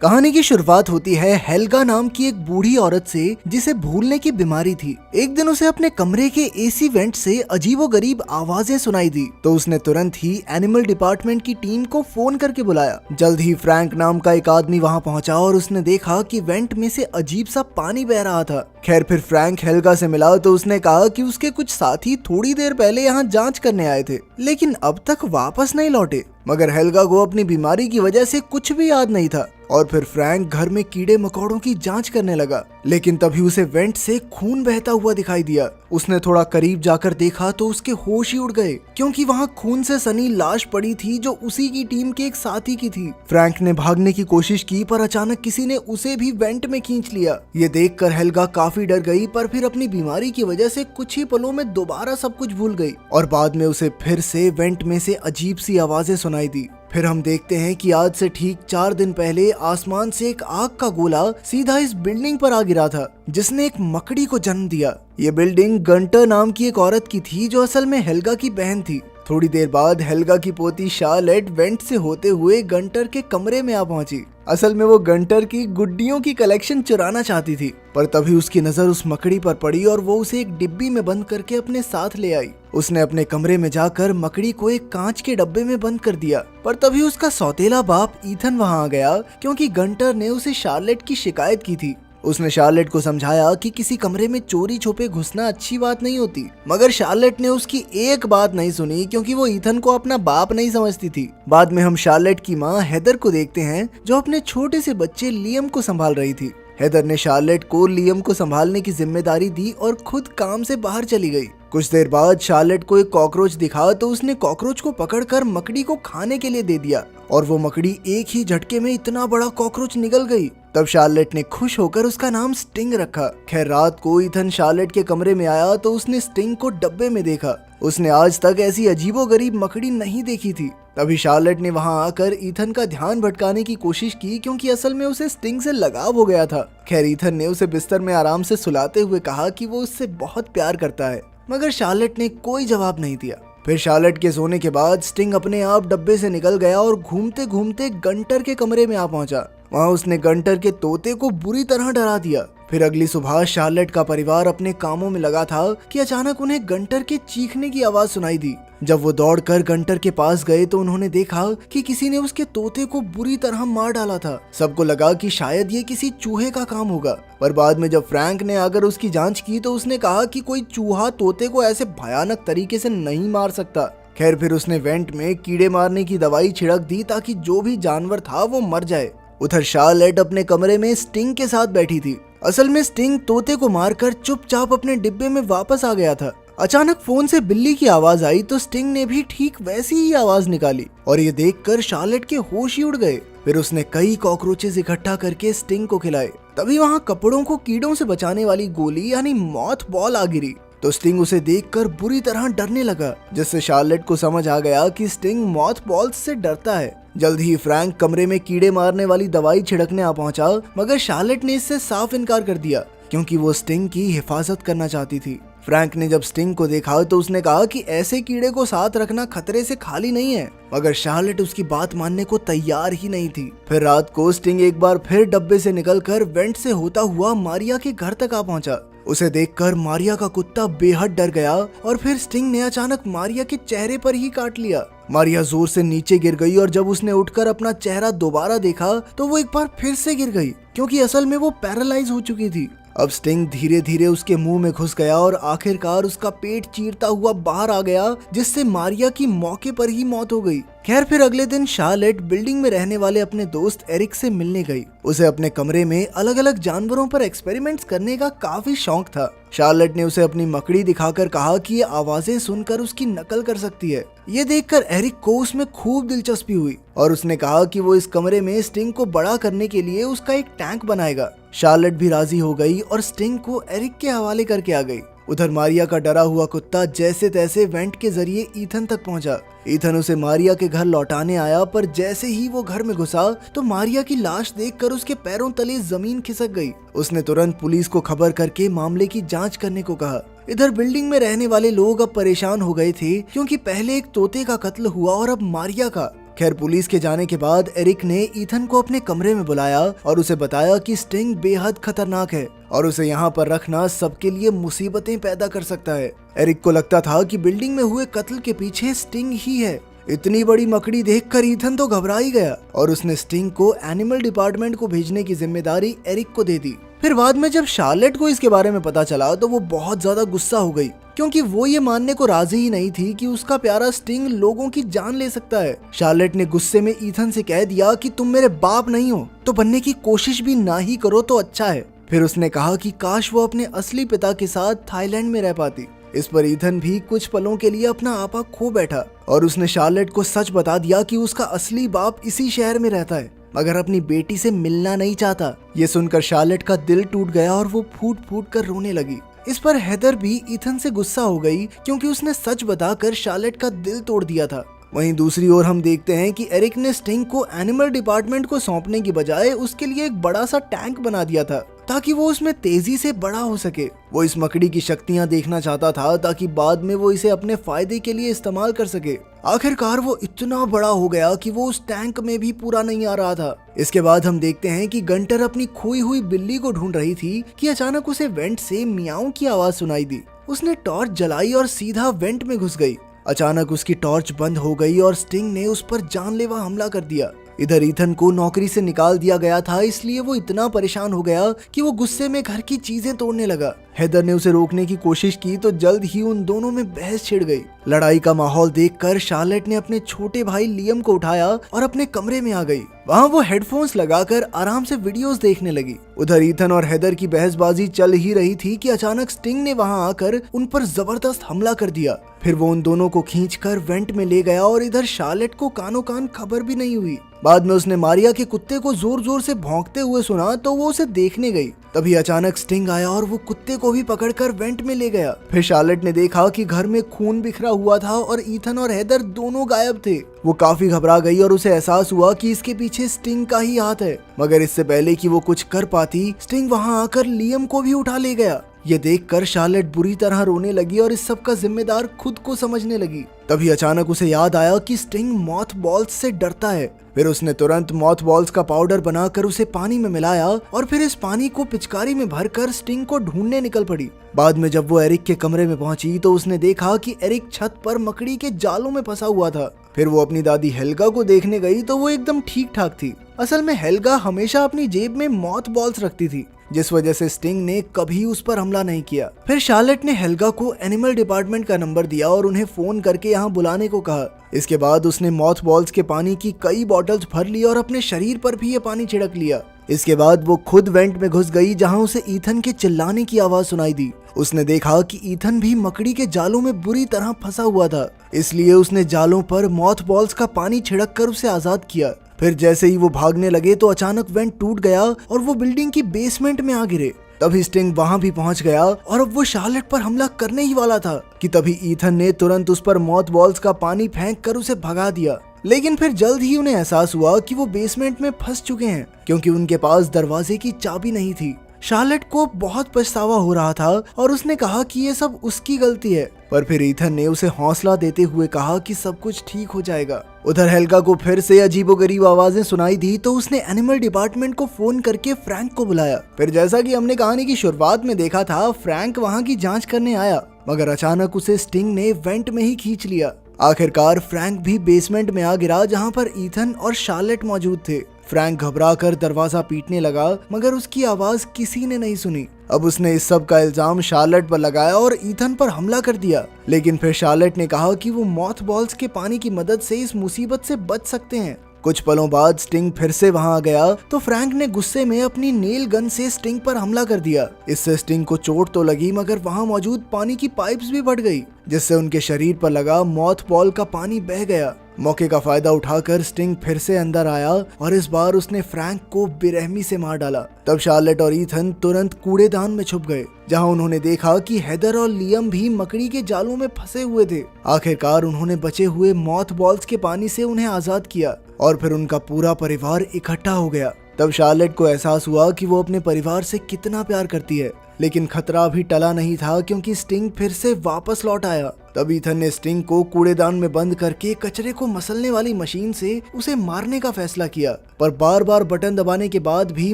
कहानी की शुरुआत होती है हेल्गा नाम की एक बूढ़ी औरत से जिसे भूलने की बीमारी थी। एक दिन उसे अपने कमरे के एसी वेंट से अजीबोगरीब आवाजें सुनाई दी तो उसने तुरंत ही एनिमल डिपार्टमेंट की टीम को फोन करके बुलाया। जल्द ही फ्रैंक नाम का एक आदमी वहां पहुंचा और उसने देखा कि वेंट में से अजीब सा पानी बह रहा था। खैर फिर फ्रैंक हेल्गा से मिला तो उसने कहा कि उसके कुछ साथी थोड़ी देर पहले यहाँ जांच करने आए थे लेकिन अब तक वापस नहीं लौटे। मगर हेल्गा को अपनी बीमारी की वजह से कुछ भी याद नहीं था और फिर फ्रैंक घर में कीड़े मकोड़ों की जांच करने लगा। लेकिन तभी उसे वेंट से खून बहता हुआ दिखाई दिया। उसने थोड़ा करीब जाकर देखा तो उसके होश ही उड़ गए क्योंकि वहां खून से सनी लाश पड़ी थी जो उसी की टीम के एक साथी की थी। फ्रैंक ने भागने की कोशिश की पर अचानक किसी ने उसे भी वेंट में खींच लिया। ये देखकर हेल्गा काफी डर गई पर फिर अपनी बीमारी की वजह से कुछ ही पलों में दोबारा सब कुछ भूल गई और बाद में उसे फिर से वेंट में से अजीब सी आवाजें सुनाई दी। फिर हम देखते हैं कि आज से ठीक 4 दिन पहले आसमान से एक आग का गोला सीधा इस बिल्डिंग पर आ गिरा था जिसने एक मकड़ी को जन्म दिया। ये बिल्डिंग गंटर नाम की एक औरत की थी जो असल में हेल्गा की बहन थी। थोड़ी देर बाद हेल्गा की पोती शार्लेट वेंट से होते हुए गंटर के कमरे में आ पहुंची। असल में वो गंटर की गुड्डियों की कलेक्शन चुराना चाहती थी पर तभी उसकी नजर उस मकड़ी पर पड़ी और वो उसे एक डिब्बी में बंद करके अपने साथ ले आई। उसने अपने कमरे में जाकर मकड़ी को एक कांच के डब्बे में बंद कर दिया पर तभी उसका सौतेला बाप ईथन वहां आ गया क्योंकि गंटर ने उसे शार्लेट की शिकायत की थी। उसने शार्लेट को समझाया कि किसी कमरे में चोरी छुपे घुसना अच्छी बात नहीं होती मगर शार्लेट ने उसकी एक बात नहीं सुनी क्योंकि वो ईथन को अपना बाप नहीं समझती थी। बाद में हम शार्लेट की माँ हेदर को देखते हैं जो अपने छोटे से बच्चे लियम को संभाल रही थी। हेदर ने शार्लेट को लियम को संभालने की जिम्मेदारी दी और खुद काम से बाहर चली गई। कुछ देर बाद शार्लेट को एक कॉकरोच दिखा तो उसने कॉकरोच को पकड़कर मकड़ी को खाने के लिए दे दिया और वो मकड़ी एक ही झटके में इतना बड़ा कॉकरोच निगल गई। तब शार्लेट ने खुश होकर उसका नाम स्टिंग रखा। खैर रात को ईथन शार्लेट के कमरे में आया तो उसने स्टिंग को डब्बे में देखा। उसने आज तक ऐसी अजीबोगरीब मकड़ी नहीं देखी थी। तभी शार्लेट ने वहां आकर ईथन का ध्यान भटकाने की कोशिश की क्योंकि असल में उसे स्टिंग से लगाव हो गया था। खैर ईथन ने उसे बिस्तर में आराम से सुलाते हुए कहा कि वो उससे बहुत प्यार करता है मगर शार्लेट ने कोई जवाब नहीं दिया। फिर शार्लेट के सोने के बाद स्टिंग अपने आप डब्बे से निकल गया और घूमते घूमते गंटर के कमरे में आ पहुंचा। वहां उसने गंटर के तोते को बुरी तरह डरा दिया। फिर अगली सुबह शार्लेट का परिवार अपने कामों में लगा था कि अचानक उन्हें गंटर के चीखने की आवाज सुनाई दी। जब वो दौड़कर गंटर के पास गए तो उन्होंने देखा कि किसी ने उसके तोते को बुरी तरह मार डाला था। सबको लगा कि शायद ये किसी चूहे का काम होगा पर बाद में जब फ्रैंक ने आकर उसकी जांच की तो उसने कहा कि कोई चूहा तोते को ऐसे भयानक तरीके से नहीं मार सकता। खैर फिर उसने वेंट में कीड़े मारने की दवाई छिड़क दी ताकि जो भी जानवर था वो मर जाए। उधर शार्लेट अपने कमरे में स्टिंग के साथ बैठी थी। असल में स्टिंग तोते को मारकर चुपचाप अपने डिब्बे में वापस आ गया था। अचानक फोन से बिल्ली की आवाज आई तो स्टिंग ने भी ठीक वैसी ही आवाज निकाली और ये देखकर शार्लेट के होश ही उड़ गए। फिर उसने कई कॉकरोचेस इकट्ठा करके स्टिंग को खिलाए। तभी वहाँ कपड़ों को कीड़ों से बचाने वाली गोली यानी मॉथ बॉल आ गिरी तो स्टिंग उसे देखकर बुरी तरह डरने लगा जिससे शार्लेट को समझ आ गया कि स्टिंग मॉथ बॉल्स से डरता है। जल्द ही फ्रैंक कमरे में कीड़े मारने वाली दवाई छिड़कने आ पहुंचा मगर शार्लेट ने इससे साफ इनकार कर दिया क्योंकि वो स्टिंग की हिफाजत करना चाहती थी। फ्रैंक ने जब स्टिंग को देखा तो उसने कहा कि ऐसे कीड़े को साथ रखना खतरे से खाली नहीं है मगर शार्लेट उसकी बात मानने को तैयार ही नहीं थी। फिर रात को स्टिंग एक बार फिर डब्बे से निकलकर वेंट से होता हुआ मारिया के घर तक आ पहुंचा। उसे देखकर मारिया का कुत्ता बेहद डर गया और फिर स्टिंग ने अचानक मारिया के चेहरे पर ही काट लिया। मारिया जोर से नीचे गिर गई और जब उसने उठकर अपना चेहरा दोबारा देखा तो वो एक बार फिर से गिर गई क्योंकि असल में वो पैरालाइज हो चुकी थी। अब स्टिंग धीरे धीरे उसके मुंह में घुस गया और आखिरकार उसका पेट चीरता हुआ बाहर आ गया जिससे मारिया की मौके पर ही मौत हो गई। खैर फिर अगले दिन शार्लेट बिल्डिंग में रहने वाले अपने दोस्त एरिक से मिलने गई। उसे अपने कमरे में अलग अलग जानवरों पर एक्सपेरिमेंट्स करने का काफी शौक था। शार्लेट ने उसे अपनी मकड़ी दिखाकर कहा कि ये आवाजें सुनकर उसकी नकल कर सकती है। ये देखकर एरिक को उसमें खूब दिलचस्पी हुई और उसने कहा कि वो इस कमरे में स्टिंग को बड़ा करने के लिए उसका एक टैंक बनाएगा। शार्लेट भी राजी हो गई और स्टिंग को एरिक के हवाले करके आ गई। उधर मारिया का डरा हुआ कुत्ता जैसे तैसे वेंट के जरिए ईथन तक पहुंचा। ईथन उसे मारिया के घर लौटाने आया पर जैसे ही वो घर में घुसा तो मारिया की लाश देखकर उसके पैरों तले जमीन खिसक गई। उसने तुरंत पुलिस को खबर करके मामले की जांच करने को कहा। इधर बिल्डिंग में रहने वाले लोग अब परेशान हो गए थे क्योंकि पहले एक तोते का कत्ल हुआ और अब मारिया का। खैर पुलिस के जाने के बाद एरिक ने ईथन को अपने कमरे में बुलाया और उसे बताया कि स्टिंग बेहद खतरनाक है और उसे यहाँ पर रखना सबके लिए मुसीबतें पैदा कर सकता है। एरिक को लगता था कि बिल्डिंग में हुए कत्ल के पीछे स्टिंग ही है। इतनी बड़ी मकड़ी देखकर ईथन तो घबरा ही गया और उसने स्टिंग को एनिमल डिपार्टमेंट को भेजने की जिम्मेदारी एरिक को दे दी। फिर बाद में जब शार्लेट को इसके बारे में पता चला तो वो बहुत ज्यादा गुस्सा हो गई, क्योंकि वो ये मानने को राजी ही नहीं थी कि उसका प्यारा स्टिंग लोगों की जान ले सकता है। शार्लेट ने गुस्से में ईथन से कह दिया कि तुम मेरे बाप नहीं हो तो बनने की कोशिश भी ना ही करो तो अच्छा है। फिर उसने कहा कि काश वो अपने असली पिता के साथ थाईलैंड में रह पाती। इस पर ईथन भी कुछ पलों के लिए अपना आपा खो बैठा और उसने शार्लेट को सच बता दिया कि उसका असली बाप इसी शहर में रहता है, मगर अपनी बेटी से मिलना नहीं चाहता। ये सुनकर शार्लेट का दिल टूट गया और वो फूट फूट कर रोने लगी। इस पर हेदर भी ईथन से गुस्सा हो गई, क्योंकि उसने सच बताकर शार्लेट का दिल तोड़ दिया था। वहीं दूसरी ओर हम देखते हैं कि एरिक ने स्टिंग को एनिमल डिपार्टमेंट को सौंपने की बजाय उसके लिए एक बड़ा सा टैंक बना दिया था ताकि वो उसमें तेजी से बड़ा हो सके। वो इस मकड़ी की शक्तियां देखना चाहता था ताकि बाद में वो इसे अपने फायदे के लिए इस्तेमाल कर सके। आखिरकार वो इतना बड़ा हो गया कि वो उस टैंक में भी पूरा नहीं आ रहा था। इसके बाद हम देखते हैं कि गंटर अपनी खोई हुई बिल्ली को ढूंढ रही थी कि अचानक उसे वेंट से मियाऊ की आवाज सुनाई दी। उसने टॉर्च जलाई और सीधा वेंट में घुस गई। अचानक उसकी टॉर्च बंद हो गई और स्टिंग ने उस पर जानलेवा हमला कर दिया। इधर ईथन को नौकरी से निकाल दिया गया था, इसलिए वो इतना परेशान हो गया कि वो गुस्से में घर की चीजें तोड़ने लगा। हेदर ने उसे रोकने की कोशिश की तो जल्द ही उन दोनों में बहस छिड़ गई। लड़ाई का माहौल देखकर शार्लेट ने अपने छोटे भाई लियम को उठाया और अपने कमरे में आ गई। वहाँ वो हेडफोन्स लगाकर आराम से वीडियोस देखने लगी। उधर ईथन और हेदर की बहसबाजी चल ही रही थी कि अचानक स्टिंग ने वहाँ आकर उन पर जबरदस्त हमला कर दिया। फिर वो उन दोनों को खींचकर वेंट में ले गया और इधर शार्लेट को कानों कान खबर भी नहीं हुई। बाद में उसने मारिया के कुत्ते को जोर जोर से भौंकते हुए सुना तो वो उसे देखने गई। तभी अचानक स्टिंग आया और वो कुत्ते को भी पकड़कर वेंट में ले गया। फिर शार्लेट ने देखा कि घर में खून बिखरा हुआ था और ईथन और हेदर दोनों गायब थे। वो काफी घबरा गई और उसे एहसास हुआ कि इसके पीछे स्टिंग का ही हाथ है। मगर इससे पहले कि वो कुछ कर पाती, स्टिंग वहाँ आकर लियम को भी उठा ले गया। ये देखकर शार्लेट बुरी तरह रोने लगी और इस सब का जिम्मेदार खुद को समझने लगी। तभी अचानक उसे याद आया कि स्टिंग मॉथ बॉल्स से डरता है। फिर उसने तुरंत मॉथ बॉल्स का पाउडर बनाकर उसे पानी में मिलाया और फिर इस पानी को पिचकारी में भरकर स्टिंग को ढूंढने निकल पड़ी। बाद में जब वो एरिक के कमरे में पहुंची तो उसने देखा कि एरिक छत पर मकड़ी के जालों में फंसा हुआ था। फिर वो अपनी दादी हेल्गा को देखने गई तो वो एकदम ठीक ठाक थी। असल में हेल्गा हमेशा अपनी जेब में मॉथ बॉल्स रखती थी, जिस वजह से स्टिंग ने कभी उस पर हमला नहीं किया। फिर शार्लेट ने हेल्गा को एनिमल डिपार्टमेंट का नंबर दिया और उन्हें फोन करके यहाँ बुलाने को कहा। इसके बाद उसने मॉथ बॉल्स के पानी की कई बॉटल्स भर ली और अपने शरीर पर भी ये पानी छिड़क लिया। इसके बाद वो खुद वेंट में घुस गई, जहाँ उसे ईथन के चिल्लाने की आवाज सुनाई दी। उसने देखा कि ईथन भी मकड़ी के जालों में बुरी तरह फंसा हुआ था, इसलिए उसने जालों पर मॉथ बॉल्स का पानी छिड़क कर उसे आजाद किया। फिर जैसे ही वो भागने लगे तो अचानक वेंट टूट गया और वो बिल्डिंग की बेसमेंट में आ गिरे। तभी स्टिंग वहां भी पहुंच गया और अब वो शार्लेट पर हमला करने ही वाला था कि तभी ईथन ने तुरंत उस पर मॉथ बॉल्स का पानी फेंक कर उसे भगा दिया। लेकिन फिर जल्द ही उन्हें एहसास हुआ कि वो बेसमेंट में फंस चुके हैं, क्योंकि उनके पास दरवाजे की चाबी नहीं थी। शार्लेट को बहुत पछतावा हो रहा था और उसने कहा कि ये सब उसकी गलती है, पर फिर ईथन ने उसे हौसला देते हुए कहा कि सब कुछ ठीक हो जाएगा। उधर हेल्गा को फिर से अजीबोगरीब आवाजें सुनाई दी तो उसने एनिमल डिपार्टमेंट को फोन करके फ्रैंक को बुलाया। फिर जैसा कि हमने कहानी की शुरुआत में देखा था, फ्रैंक वहाँ की जांच करने आया, मगर अचानक उसे स्टिंग ने वेंट में ही खींच लिया। आखिरकार फ्रैंक भी बेसमेंट में आ गिरा, जहाँ पर ईथन और शार्लेट मौजूद थे। फ्रैंक घबराकर दरवाजा पीटने लगा, मगर उसकी आवाज किसी ने नहीं सुनी। अब उसने इस सब का इल्जाम शार्लेट पर लगाया और ईथन पर हमला कर दिया। लेकिन फिर शार्लेट ने कहा कि वो मॉथ बॉल्स के पानी की मदद से इस मुसीबत से बच सकते हैं। कुछ पलों बाद स्टिंग फिर से वहां आ गया तो फ्रैंक ने गुस्से में अपनी नेल गन से स्टिंग पर हमला कर दिया। इससे स्टिंग को चोट तो लगी, मगर वहां मौजूद पानी की पाइप्स भी फट गई, जिससे उनके शरीर पर लगा मॉथ बॉल का पानी बह गया। मौके का फायदा उठाकर स्टिंग फिर से अंदर आया और इस बार उसने फ्रैंक को बेरहमी से मार डाला। तब शार्लेट और ईथन तुरंत कूड़ेदान में छुप गए, जहां उन्होंने देखा कि हेदर और लियम भी मकड़ी के जालों में फंसे हुए थे। आखिरकार उन्होंने बचे हुए मॉथ बॉल्स के पानी से उन्हें आजाद किया और फिर उनका पूरा परिवार इकट्ठा हो गया। तब शार्लेट को एहसास हुआ कि वो अपने परिवार से कितना प्यार करती है, लेकिन खतरा अभी टला नहीं था क्योंकि स्टिंग फिर से वापस लौट आया। तब ईथन ने स्टिंग को कूड़ेदान में बंद करके कचरे को मसलने वाली मशीन से उसे मारने का फैसला किया, पर बार बार बटन दबाने के बाद भी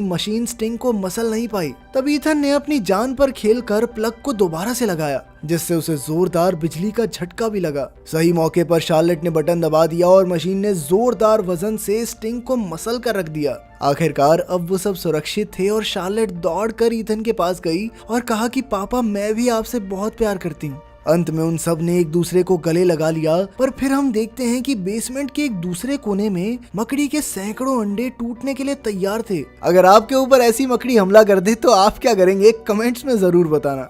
मशीन स्टिंग को मसल नहीं पाई। तब ईथन ने अपनी जान पर खेलकर प्लग को दोबारा से लगाया, जिससे उसे जोरदार बिजली का झटका भी लगा। सही मौके पर शार्लेट ने बटन दबा दिया और मशीन ने जोरदार वजन से स्टिंग को मसल कर रख दिया। आखिरकार अब वो सब सुरक्षित थे और शार्लेट दौड़कर ईथन के पास गई और कहा कि पापा, मैं भी आपसे बहुत प्यार करती हूँ। अंत में उन सब ने एक दूसरे को गले लगा लिया, पर फिर हम देखते हैं कि बेसमेंट के एक दूसरे कोने में मकड़ी के सैकड़ों अंडे टूटने के लिए तैयार थे। अगर आपके ऊपर ऐसी मकड़ी हमला कर दे तो आप क्या करेंगे? कमेंट्स में जरूर बताना।